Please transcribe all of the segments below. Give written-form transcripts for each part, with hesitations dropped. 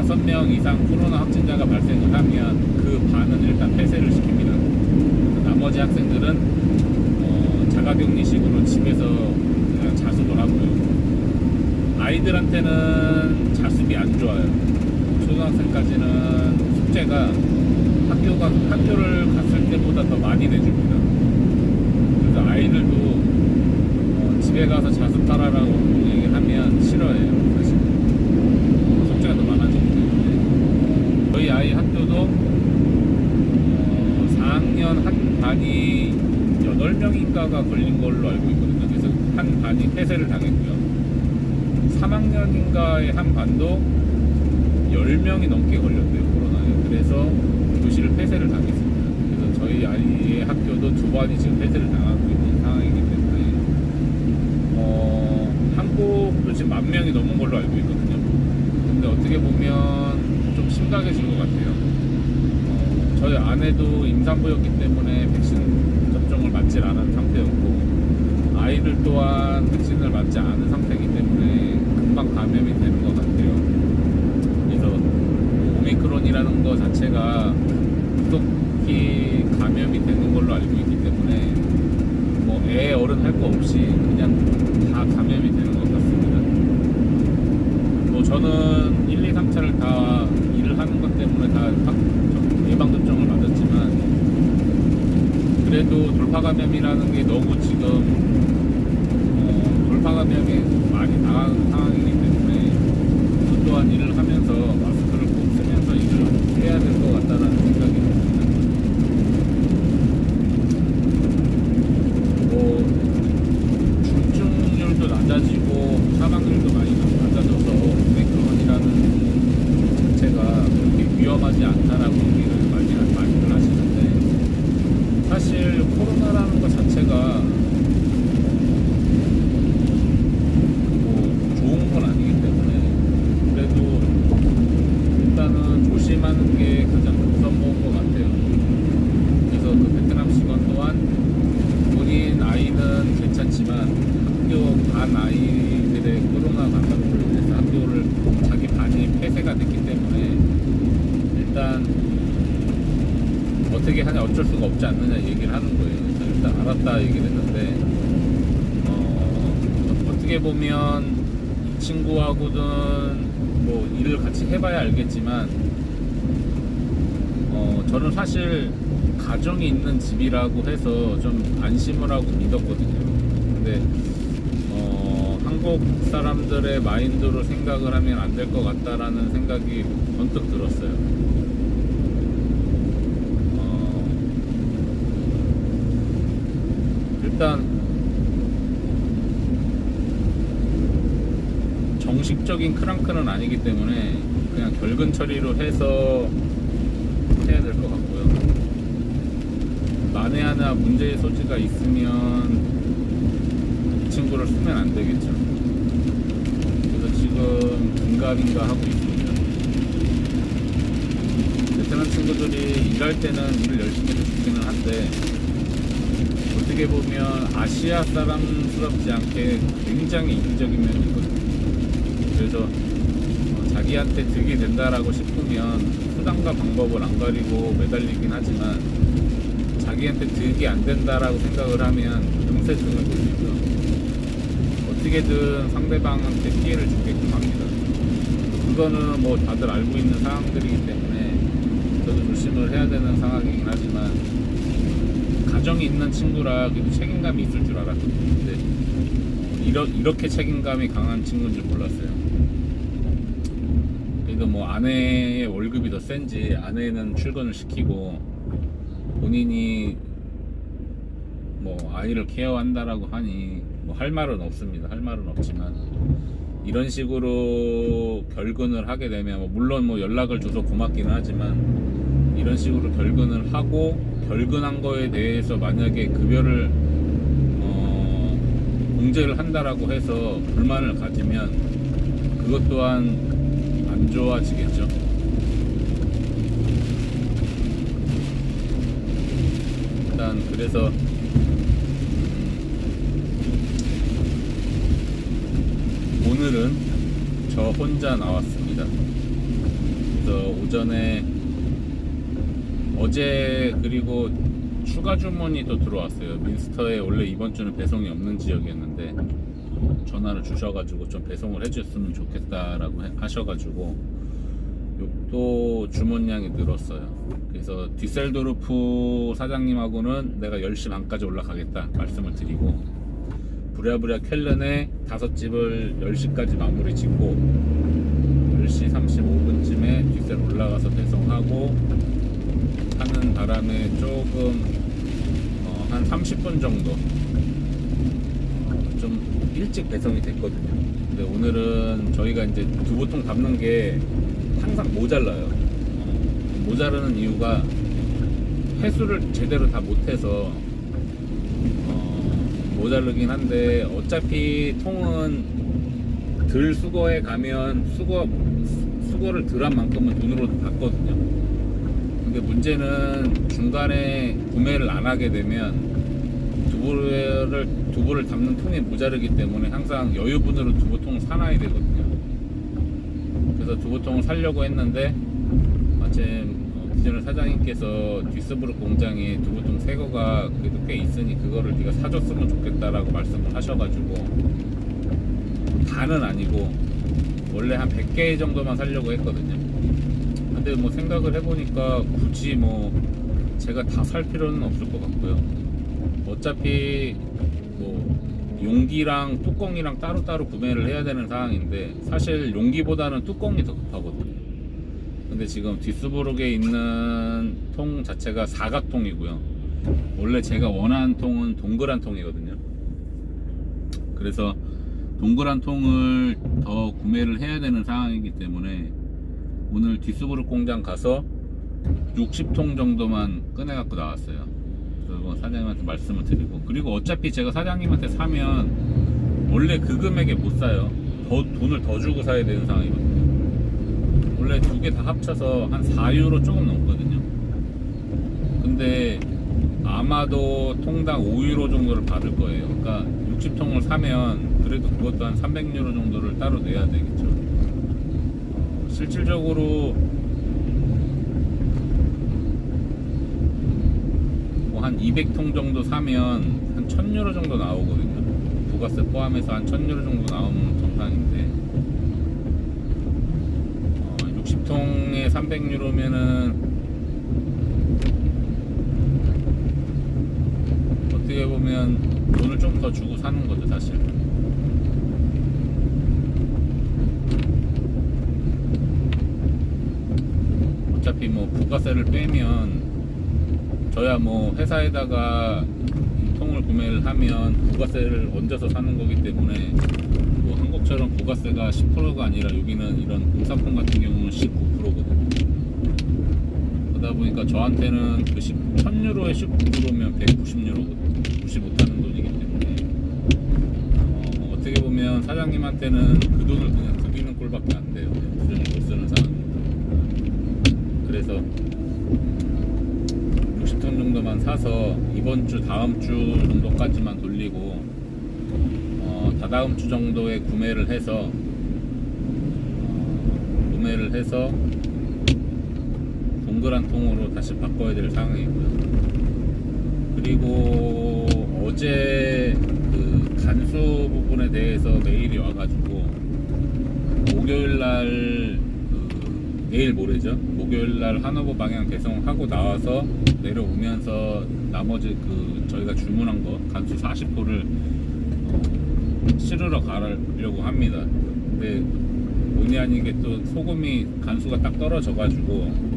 5명 이상 코로나 확진자가 발생을 하면 그 반은 일단 폐쇄를 시킵니다. 나머지 학생들은 자가격리식으로 집에서 그냥 자습을 하고요. 아이들한테는 자습이 안 좋아요. 초등학생까지는 숙제가 학교를 갔을 때보다 더 많이 내줍니다. 그래서 아이들도 집에 가서 자습하라라고 얘기하면 싫어해요. 사실 숙제가 더 많아지기 때문에. 저희 아이 학교도 4학년 한 반이 8명인가가 걸린 걸로 알고 있거든요. 그래서 한 반이 폐쇄를 당했고요. 3학년인가의 한 반도 10명이 넘게 걸렸대요, 코로나에. 그래서 교실을 폐쇄를 당했습니다. 그래서 저희 아이의 학교도 2반이 지금 폐쇄를 당하고 있는 상황이기 때문에 한국도 지금 10,000명이 넘은 걸로 알고 있거든요. 근데 어떻게 보면 좀 심각해진 것 같아요. 저희 아내도 임산부였기 때문에 백신 접종을 맞지 않은 상태였고, 아이들 또한 백신을 맞지 않은 상태이기 때문에 금방 감염이 되는 것 같아요. 그래서 오미크론이라는 것 자체가 급속히 감염이 되는 걸로 알고 있기 때문에 애 어른 할 거 없이 그냥 다 감염이 되는 것 같습니다. 저는 1, 2, 3차를 다 일을 하는 것 때문에 다 예방접종을 맞았지만, 그래도 돌파 감염이라는 게 너무 지금 돌파 감염이 많이 나가는 상황이기 때문에 저 또한 일을 하면서 마스크를 꼭 쓰면서 일을 해야 될 것 같다는 생각이 듭니다. 중증률도 낮아지고 사망률도 많이 낮아져서 오미크론이라는 자체가 그렇게 위험하지 않다라고 얘기를 많이들 하시는데, 사실 코로나라는 것 자체가 좋은 건 아니기 때문에 그래도 일단은 조심하는 게 가장 우선인 것 같아요. 그래서 그 베트남 직원 또한 본인 아이는 괜찮지만 학교 반 아이들의 코로나 감염으로 인해서 학교를 자기 반이 폐쇄가 됐기 때문에 일단 어떻게 하냐, 어쩔 수가 없지 않느냐 얘기를 하는 거예요. 그래서 일단 알았다 얘기를 했는데, 어떻게 보면 이 친구하고는 일을 같이 해봐야 알겠지만, 저는 사실 가정이 있는 집이라고 해서 좀 안심을 하고 믿었거든요. 근데 한국 사람들의 마인드로 생각을 하면 안 될 것 같다라는 생각이 번뜩 들었어요. 일단 정식적인 크랑크는 아니기 때문에 그냥 결근 처리로 해서 해야 될 것 같고요. 만에 하나 문제의 소지가 있으면 이 친구를 쓰면 안 되겠죠. 그래서 지금 긴가민가 하고 있습니다. 베트남 친구들이 일할 때는 일을 열심히 해주기는 한데, 어떻게 보면 아시아 사람스럽지 않게 굉장히 이기적인 면이 있거든요. 그래서 자기한테 득이 된다라고 싶으면 수단과 방법을 안 가리고 매달리긴 하지만, 자기한테 득이 안 된다라고 생각을 하면 금세 등을 돌리고요. 어떻게든 상대방한테 피해를 주게끔 합니다. 그거는 다들 알고 있는 상황들이기 때문에 저도 조심을 해야 되는 상황이긴 하지만, 가정이 있는 친구라 그래도 책임감이 있을 줄 알았거든요. 근데 이렇게 책임감이 강한 친구인 줄 몰랐어요. 그래도 아내의 월급이 더 센지 아내는 출근을 시키고 본인이 아이를 케어한다라고 하니 할 말은 없습니다. 할 말은 없지만, 이런 식으로 결근을 하게 되면 물론 연락을 줘서 고맙기는 하지만, 이런 식으로 결근을 하고 결근한 거에 대해서 만약에 급여를 공제를 한다라고 해서 불만을 가지면 그것 또한 안 좋아지겠죠. 일단 그래서 오늘은 저 혼자 나왔습니다. 그래서 오전에 어제 그리고 추가 주문이 또 들어왔어요. 민스터에 원래 이번 주는 배송이 없는 지역이었는데 전화를 주셔가지고 좀 배송을 해줬으면 좋겠다라고 하셔가지고 또 주문량이 늘었어요. 그래서 뒤셀도르프 사장님하고는 내가 10시 반까지 올라가겠다 말씀을 드리고, 부랴부랴 쾰른에 5집을 10시까지 마무리 짓고 10시 35분쯤에 뒤셀 올라가서 배송하고 하는 바람에 조금 한 30분 정도 좀 일찍 배송이 됐거든요. 근데 오늘은 저희가 이제 두보통 담는 게 항상 모자라요. 모자라는 이유가 회수를 제대로 다 못해서 모자르긴 한데, 어차피 통은 덜 수거해 가면 수거를 덜 한 만큼은 돈으로 받거든요. 근데 문제는 중간에 구매를 안 하게 되면 두부를 담는 통이 모자르기 때문에 항상 여유분으로 두부통을 사놔야 되거든요. 그래서 두부통을 사려고 했는데 마침 기존의 사장님께서 뒷스부르 공장에 두부통 새거가 그래도 꽤 있으니 그거를 네가 사줬으면 좋겠다라고 말씀을 하셔가지고, 다는 아니고 원래 한 100개 정도만 사려고 했거든요. 근데 뭐 생각을 해보니까 굳이 뭐 제가 다 살 필요는 없을 것 같고요. 어차피 뭐 용기랑 뚜껑이랑 따로따로 구매를 해야 되는 상황인데, 사실 용기보다는 뚜껑이 더 급하거든요. 근데 지금 뒷수부룩에 있는 통 자체가 사각통이고요. 원래 제가 원하는 통은 동그란 통이거든요. 그래서 동그란 통을 더 구매를 해야 되는 상황이기 때문에 오늘 뒷수부룩 공장 가서 60통 정도만 꺼내갖고 나왔어요. 그래서 사장님한테 말씀을 드리고, 그리고 어차피 제가 사장님한테 사면 원래 그 금액에 못 사요. 돈을 더 주고 사야 되는 상황이거든요. 원래 두 개 다 합쳐서 한 4유로 조금 넘거든요. 근데 아마도 통당 5유로 정도를 받을 거예요. 그러니까 60통을 사면 그래도 그것도 한 300유로 정도를 따로 내야 되겠죠. 실질적으로 뭐 한 200통 정도 사면 한 1000유로 정도 나오거든요. 부가세 포함해서 한 1000유로 정도 나오면 정상인데, 60통에 300유로면은 어떻게 보면 돈을 좀 더 주고 사는 거죠, 사실. 어차피 뭐 부가세를 빼면 저야 뭐 회사에다가 이 통을 구매를 하면 부가세를 얹어서 사는 거기 때문에, 뭐 한국처럼 부가세가 10%가 아니라 여기는 이런 공산품 같은 경우는 19%거든요. 그러다 보니까 저한테는 그 1000유로에 19%면 190유로거든요. 무시 못하는 돈이기 때문에 어떻게 보면 사장님한테는 그 돈을 그냥 드리는 꼴밖에 안 돼요. 부정을 못 쓰는 상황입니다. 그래서 60톤 정도만 사서 이번 주 다음 주 정도까지만 돌리고 다다음 주 정도에 구매를 해서 동그란 통으로 다시 바꿔야 될 상황이고요. 그리고 어제 그 간수 부분에 대해서 메일이 와가지고 목요일날 내일 모레죠. 목요일날 하노버 방향 배송하고 나와서 내려오면서 나머지 그 저희가 주문한 거 간수 40호를 실으러 가려고 합니다. 근데 본의 아니게 또 소금이 간수가 딱 떨어져가지고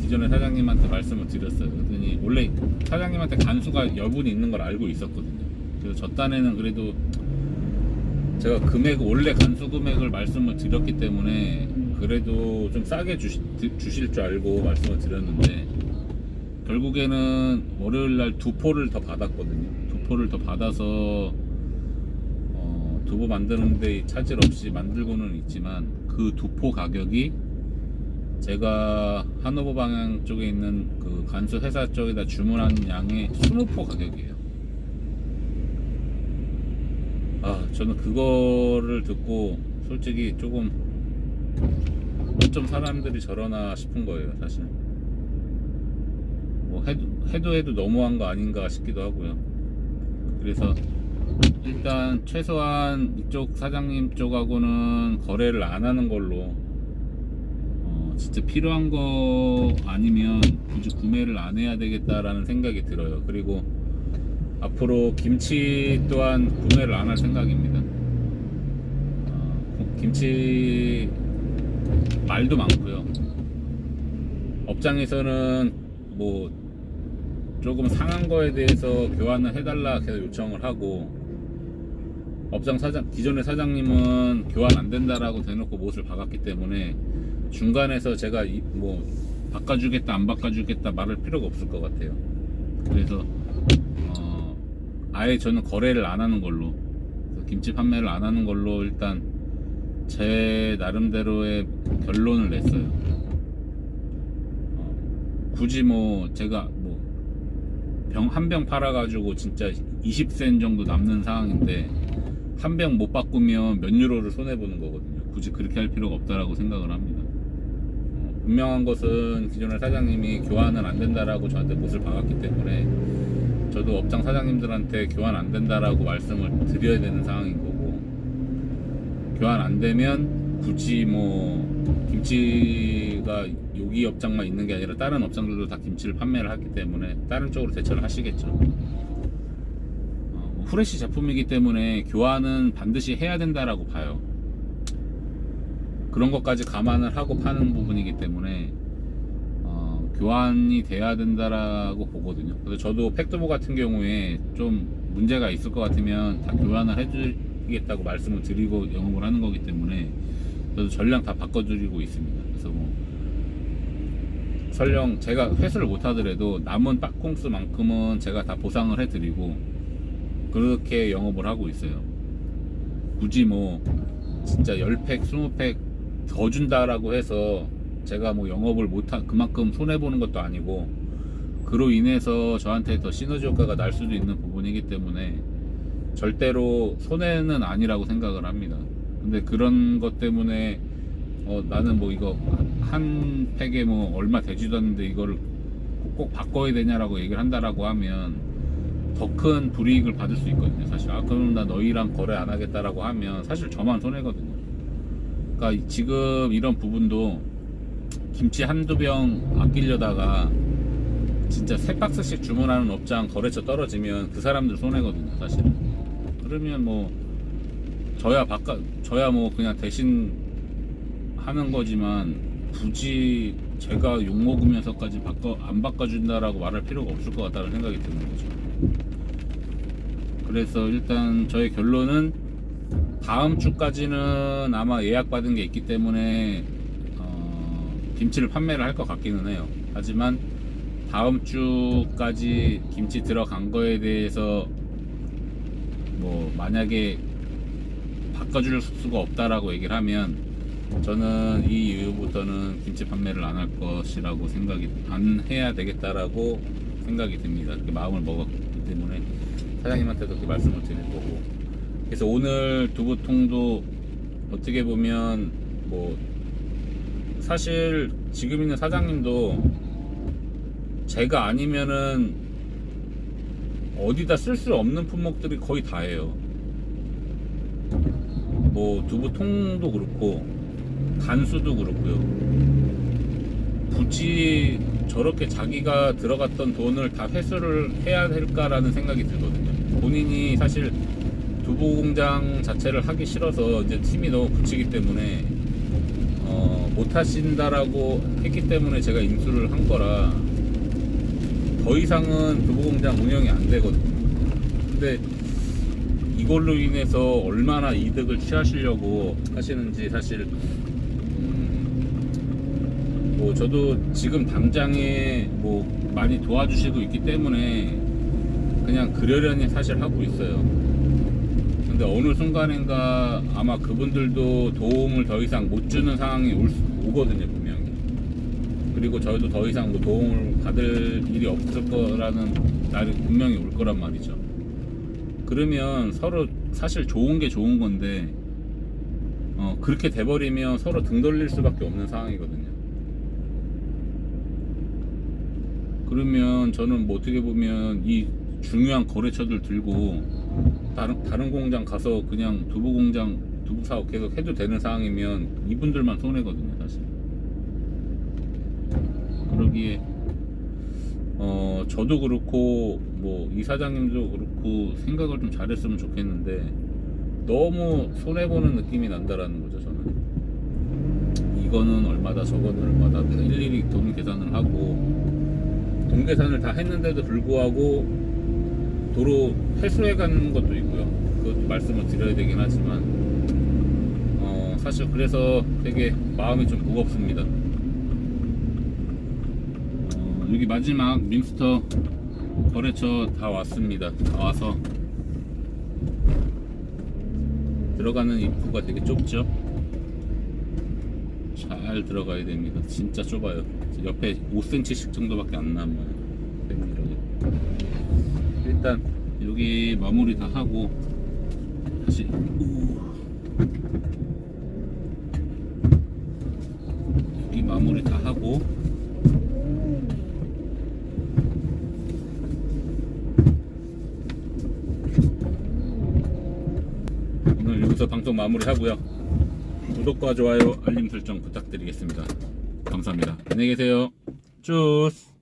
기존의 사장님한테 말씀을 드렸어요. 그랬더니 원래 사장님한테 간수가 여분이 있는 걸 알고 있었거든요. 그래서 저 딴에는 그래도 제가 원래 간수 금액을 말씀을 드렸기 때문에 그래도 좀 싸게 주실 줄 알고 말씀을 드렸는데, 결국에는 월요일날 2포를 더 받았거든요. 2포를 더 받아서 두부 만드는데 차질 없이 만들고는 있지만, 그 2포 가격이 제가 하노버 방향 쪽에 있는 그 간수 회사 쪽에다 주문한 양의 20포 가격이에요. 저는 그거를 듣고 솔직히 조금 어쩜 사람들이 저러나 싶은 거예요, 사실. 뭐 해도 너무한 거 아닌가 싶기도 하고요. 그래서 일단 최소한 이쪽 사장님 쪽하고는 거래를 안 하는 걸로, 진짜 필요한 거 아니면 굳이 구매를 안 해야 되겠다라는 생각이 들어요. 그리고 앞으로 김치 또한 구매를 안 할 생각입니다. 김치 말도 많고요. 업장에서는 뭐 조금 상한 거에 대해서 교환을 해달라 계속 요청을 하고, 기존의 사장님은 교환 안 된다라고 대놓고 못을 박았기 때문에 중간에서 제가 뭐 바꿔주겠다 안 바꿔주겠다 말할 필요가 없을 것 같아요. 그래서 아예 저는 거래를 안 하는 걸로, 김치 판매를 안 하는 걸로 일단 제 나름대로의 결론을 냈어요. 굳이 뭐 제가 뭐 한 병 팔아가지고 진짜 20센 정도 남는 상황인데 한 병 못 바꾸면 몇 유로를 손해보는 거거든요. 굳이 그렇게 할 필요가 없다라고 생각을 합니다. 분명한 것은 기존의 사장님이 교환은 안 된다라고 저한테 못을 박았기 때문에 저도 업장 사장님들한테 교환 안 된다라고 말씀을 드려야 되는 상황인 거고, 교환 안 되면 굳이 뭐 김치가 여기 업장만 있는 게 아니라 다른 업장들도 다 김치를 판매를 하기 때문에 다른 쪽으로 대처를 하시겠죠. 후레쉬 제품이기 때문에 교환은 반드시 해야 된다라고 봐요. 그런 것까지 감안을 하고 파는 부분이기 때문에 교환이 돼야 된다라고 보거든요. 그래서 저도 팩트보 같은 경우에 좀 문제가 있을 것 같으면 다 교환을 해주겠다고 말씀을 드리고 영업을 하는 거기 때문에 저도 전량 다 바꿔드리고 있습니다. 그래서 뭐 설령 제가 회수를 못 하더라도 남은 박콩수만큼은 제가 다 보상을 해드리고 그렇게 영업을 하고 있어요. 굳이 뭐 진짜 10팩, 20팩 더 준다라고 해서 제가 뭐 영업을 그만큼 손해보는 것도 아니고, 그로 인해서 저한테 더 시너지 효과가 날 수도 있는 부분이기 때문에 절대로 손해는 아니라고 생각을 합니다. 근데 그런 것 때문에 나는 뭐 이거 한 팩에 뭐 얼마 되지도 않는데 이거를 꼭 바꿔야 되냐라고 얘기를 한다라고 하면 더 큰 불이익을 받을 수 있거든요, 사실. 그럼 나 너희랑 거래 안 하겠다라고 하면 사실 저만 손해거든요. 그러니까 지금 이런 부분도 김치 한두 병 아끼려다가 진짜 3박스씩 주문하는 업장 거래처 떨어지면 그 사람들 손해거든요, 사실은. 그러면 뭐 저야 뭐 그냥 대신 하는 거지만 굳이 제가 욕먹으면서까지 안 바꿔준다라고 말할 필요가 없을 것 같다는 생각이 드는 거죠. 그래서 일단 저의 결론은 다음 주까지는 아마 예약받은 게 있기 때문에 김치를 판매를 할 것 같기는 해요. 하지만 다음 주까지 김치 들어간 거에 대해서 뭐 만약에 바꿔줄 수가 없다라고 얘기를 하면 저는 이 이후부터는 김치 판매를 안 할 것이라고 안 해야 되겠다라고 생각이 듭니다. 그렇게 마음을 먹었기 때문에 사장님한테도 그렇게 말씀을 드릴 거고, 그래서 오늘 두부통도 어떻게 보면 뭐 사실 지금 있는 사장님도 제가 아니면은 어디다 쓸 수 없는 품목들이 거의 다예요. 뭐 두부통도 그렇고 간수도 그렇고요. 굳이 저렇게 자기가 들어갔던 돈을 다 회수를 해야 될까라는 생각이 들거든요. 본인이 사실 두부공장 자체를 하기 싫어서 이제 팀이 너무 붙이기 때문에 못 하신다라고 했기 때문에 제가 인수를 한 거라 더 이상은 두부공장 운영이 안 되거든요. 근데 이걸로 인해서 얼마나 이득을 취하시려고 하시는지 사실 뭐 저도 지금 당장에 뭐 많이 도와주시고 있기 때문에 그냥 그러려니 사실 하고 있어요. 근데 어느 순간인가 아마 그분들도 도움을 더 이상 못 주는 상황이 오거든요, 분명히. 그리고 저희도 더 이상 뭐 도움을 받을 일이 없을 거라는 날이 분명히 올 거란 말이죠. 그러면 서로 사실 좋은 게 좋은 건데 그렇게 돼버리면 서로 등 돌릴 수밖에 없는 상황이거든요. 그러면 저는 뭐 어떻게 보면 이 중요한 거래처들 들고 다른 공장 가서 그냥 두부 사업 계속 해도 되는 상황이면 이분들만 손해거든요, 사실. 그러기에 저도 그렇고 뭐 이 사장님도 그렇고 생각을 좀 잘했으면 좋겠는데 너무 손해보는 느낌이 난다라는 거죠. 저는 이거는 얼마다 저거는 얼마다 일일이 돈 계산을 하고 돈 계산을 다 했는데도 불구하고 도로 회수해 가는 것도 있고요. 그것도 말씀을 드려야 되긴 하지만 사실 그래서 되게 마음이 좀 무겁습니다. 여기 마지막 민스터 거래처 다 왔습니다. 다 와서 들어가는 입구가 되게 좁죠. 잘 들어가야 됩니다. 진짜 좁아요. 옆에 5cm씩 정도밖에 안 남아요. 일단 여기 마무리 다 하고 다시 여기 마무리 다 하고 오늘 여기서 방송 마무리 하고요. 구독과 좋아요 알림 설정 부탁드리겠습니다. 감사합니다. 안녕히 계세요. 쭈스.